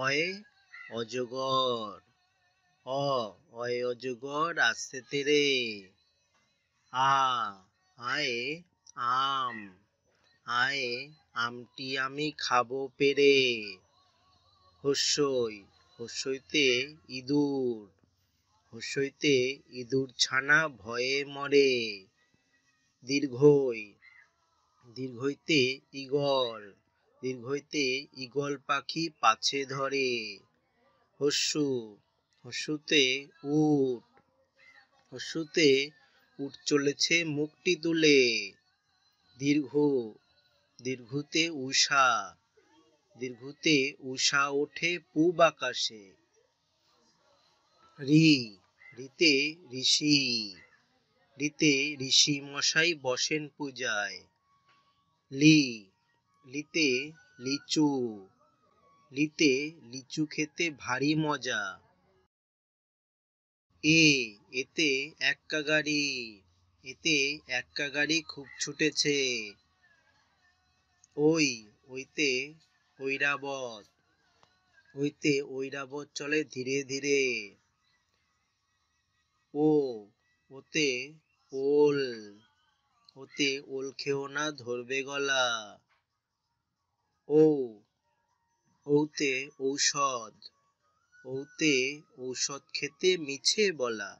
অয় অজগর। অয় অজগর আসছে তেরে। আয়ে আম। আয়ে আমটি আমি খাবো পেরে। হস্যইতে ইঁদুর। হস্যইতে ইঁদুর ছানা ভয়ে মরে। দীর্ঘইতে ঈগল। দীর্ঘইতে ঈগল পাখি পাছে ধরে। হস্যুতে উট। হস্যুতে উট চলেছে মুখটি তুলে। দীর্ঘুতে উষা। দীর্ঘুতে উষা ওঠে পূব আকাশে। রিতে ঋষি। রিতে ঋষি মশাই বসেন পূজায়। লিতে লিচু। লিতে লিচু খেতে ভারী মজা। এতে এক্কা গাড়ি। এতে এক্কা গাড়ি খুব ছুটেছে। ওইতে ঐরাবত। ওইতে ঐরাবত চলে ধীরে ধীরে। ওতে ওল। ওতে ওল খেও না ধরবে গলা। ওতে ঔষধ। ওতে ঔষধ খেতে মিছে বলা।